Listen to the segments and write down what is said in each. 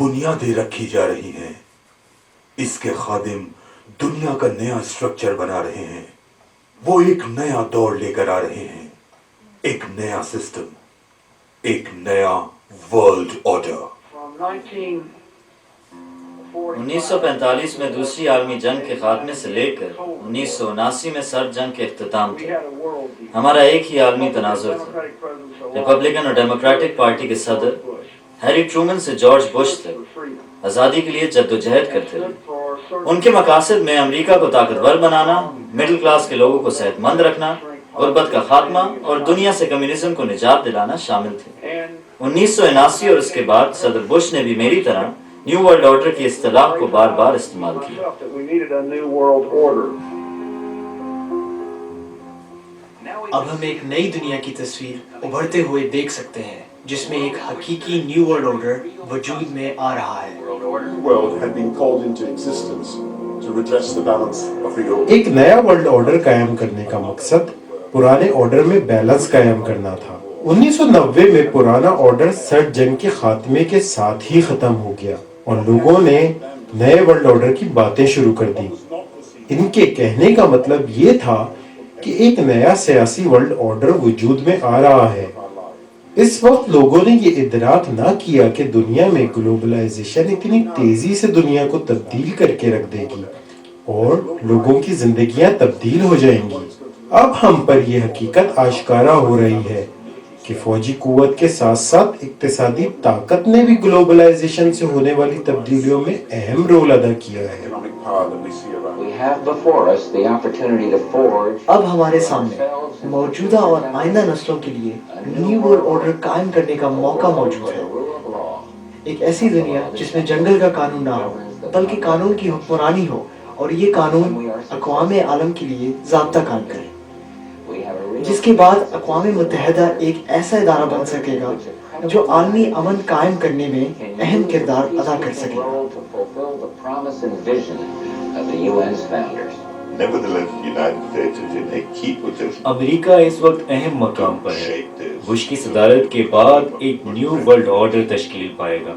बुनियादें रखी जा रही हैं। इसके खादिम दुनिया का नया स्ट्रक्चर बना रहे हैं। वो एक नया दौर लेकर आ रहे हैं, एक नया सिस्टम, एक नया वर्ल्ड ऑर्डर। 1945 में दूसरी आलमी जंग के खात्मे से लेकर 1979 में सर्द जंग के इख्तिताम तक हमारा एक ही आलमी तनाजुर था। रिपब्लिकन और डेमोक्रेटिक पार्टी के सदर हैरी ट्रूमन से जॉर्ज बुश तक आज़ादी के लिए जद्दोजहद करते रहे। उनके मकासद में अमेरिका को ताकतवर बनाना, मिडिल क्लास के लोगों को सेहतमंद रखना, गुर्बत का खात्मा और दुनिया से कम्युनिज्म को निजात दिलाना शामिल थे। 1979 और उसके बाद सदर बुश ने भी मेरी तरह न्यू वर्ल्ड ऑर्डर की इस्तिलाह को बार बार इस्तेमाल किया। अब हम एक नई दुनिया की तस्वीर उभरते हुए देख सकते हैं, जिसमें एक हकीकी न्यू वर्ल्ड ऑर्डर वजूद में आ रहा है। एक नया वर्ल्ड ऑर्डर कायम करने का मकसद पुराने ऑर्डर में बैलेंस कायम करना था। 1990 में पुराना ऑर्डर सर्द जंग के खात्मे के साथ ही खत्म हो गया और लोगों ने नए वर्ल्ड ऑर्डर की बातें शुरू कर दी। इनके कहने का मतलब ये था कि एक नया सियासी वर्ल्ड ऑर्डर वजूद में आ रहा है। इस वक्त लोगों ने ये इदराक ना किया कि दुनिया में ग्लोबलाइजेशन इतनी तेजी से दुनिया को तब्दील करके रख देगी और लोगों की जिंदगियां तब्दील हो जाएंगी। अब हम पर यह हकीकत आश्कारा हो रही है कि फौजी कुव्वत के साथ साथ इक्तिसादी ताकत ने भी ग्लोबलाइजेशन से होने वाली तब्दीलियों में अहम रोल अदा किया है। अब हमारे सामने मौजूदा और आइंदा नस्लों के लिए न्यू वर्ल्ड ऑर्डर कायम करने का मौका मौजूद है। एक ऐसी दुनिया जिसमें जंगल का कानून ना हो, बल्कि कानून की हुक्मरानी हो और ये कानून अक़वाम आलम के लिए ज़ाब्ता काम करे, जिसके बाद अक़वाम मुत्तहिदा एक ऐसा इदारा बन सकेगा जो आलमी अमन कायम करने में अहम किरदार अदा कर सकेगा। अमेरिका इस वक्त अहम मकाम पर है। बुश की सदारत के बाद एक न्यू वर्ल्ड ऑर्डर तश्कील पाएगा।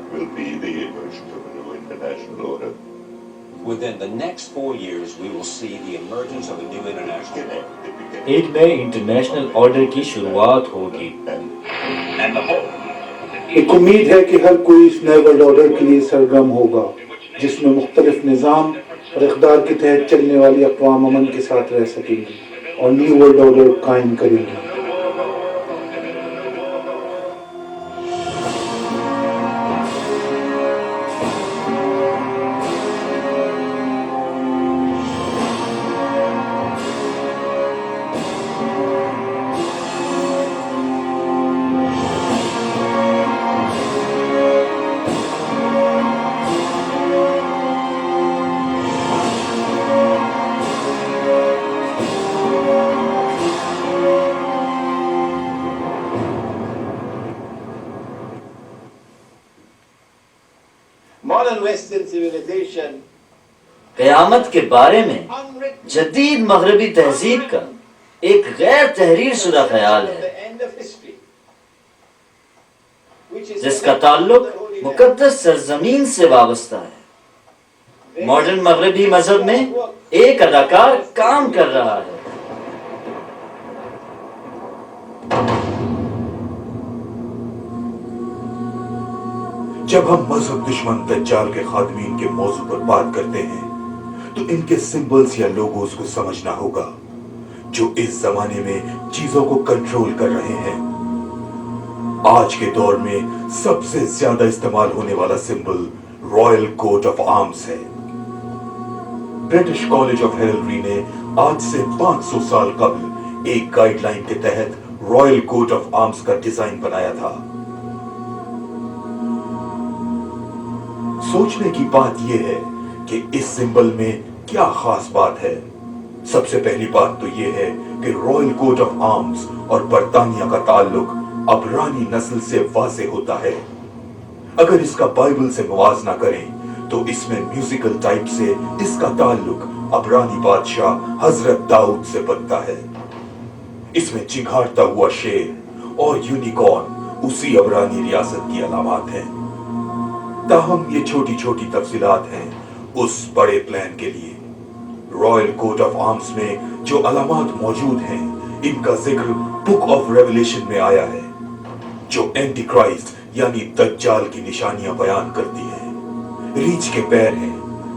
Within the next 4 years, we will see the emergence of a new international order. एक नए इंटरनेशनल ऑर्डर की शुरुआत होगी। एक उम्मीद है कि हर कोई इस नए वर्ल्ड ऑर्डर के लिए सरगर्म होगा, जिसमें मुख्तलिफ निज़ाम और इक़दार के तहत चलने वाली अक़वाम अमन के साथ रह सकेंगी और न्यू वर्ल्ड ऑर्डर कायम करेंगी। क़यामत के बारे में जदीद मग़रबी तहजीब का एक गैर तहरीर शुदा ख्याल है, जिसका ताल्लुक मुक़द्दस सरज़मीन से वाबस्ता है। मॉडर्न मग़रबी मज़हब में एक अदाकार काम कर रहा है। जब हम मजहब दुश्मन दज्जाल के खादमीन के मौजू पर बात करते हैं तो इनके सिंबल्स या लोगोस को समझना होगा, जो इस जमाने में चीजों को कंट्रोल कर रहे हैं। आज के दौर में सबसे ज्यादा इस्तेमाल होने वाला symbol royal coat of arms है। ब्रिटिश कॉलेज ऑफ हेरल्ड्री ने आज से 500 साल कबल एक गाइडलाइन के तहत रॉयल कोट ऑफ आर्म्स का डिजाइन बनाया था। सोचने की बात यह है कि इस सिंबल में क्या खास बात है। सबसे पहली बात तो यह है कि रॉयल कोट ऑफ आर्म्स और बरतानिया का ताल्लुक अबरानी नस्ल से वाज़े होता है। अगर इसका बाइबल से मुवाजना करें तो इसमें म्यूजिकल टाइप से इसका ताल्लुक अबरानी बादशाह हजरत दाऊद से बनता है। इसमें चिंघाड़ता हुआ शेर और यूनिकॉर्न उसी अबरानी रियासत की अलामत हैं। ताहम ये छोटी छोटी तफसीलात हैं उस बड़े प्लान के लिए। रॉयल कोट ऑफ आर्म्स में जो अलामात मौजूद हैं, इनका जिक्र बुक ऑफ रेवलेशन में आया है, जो एंटी क्राइस्ट यानी दज्जाल की निशानियां बयान करती है। रीछ के पैर हैं,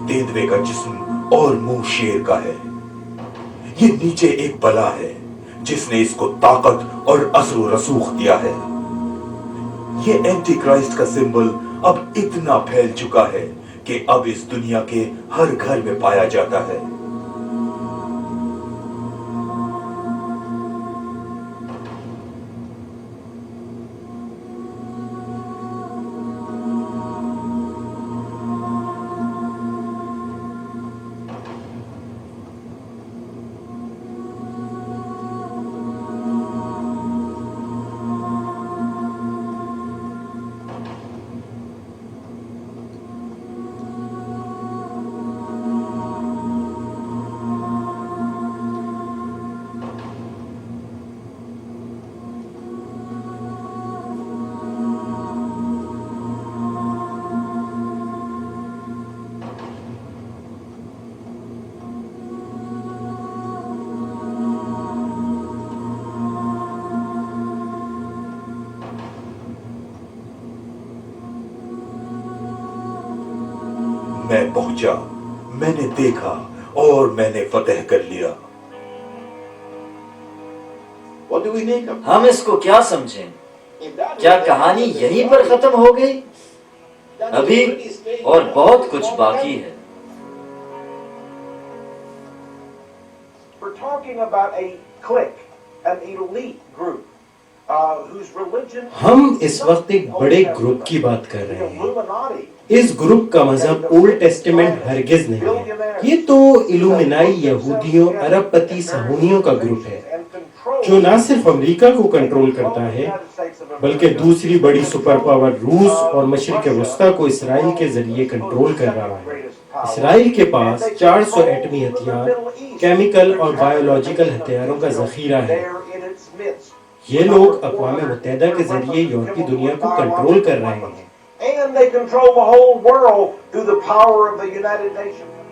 तेंदुए का जिस्म और मुंह शेर का है। ये नीचे एक बला है जिसने इसको ताकत और असर रसूख दिया है। ये एंटी क्राइस्ट का सिंबल अब इतना फैल चुका है कि अब इस दुनिया के हर घर में पाया जाता है। मैं पहुंचा, मैंने देखा और मैंने फतेह कर लिया। हम इसको क्या समझें? क्या कहानी यहीं पर खत्म हो गई? अभी और बहुत कुछ बाकी है। We're talking about a clique, an elite group, whose religion हम इस वक्त एक बड़े ग्रुप की बात कर the रहे हैं। Illuminati. इस ग्रुप का मजहब ओल्ड टेस्टामेंट हरगिज नहीं है। ये तो इल्यूमिनाई यहूदियों अरबपति सहूनियों का ग्रुप है, जो न सिर्फ अमेरिका को कंट्रोल करता है बल्कि दूसरी बड़ी सुपर पावर रूस और मशरिक वस्ता को इसराइल के जरिए कंट्रोल कर रहा है। इसराइल के पास 400 एटमी हथियार, केमिकल और बायोलॉजिकल हथियारों का जखीरा है। ये लोग अक़वाम मुत्तहिदा के जरिए यूरोपी दुनिया को कंट्रोल कर रहे हैं। And they control the whole world through the power of the United Nations.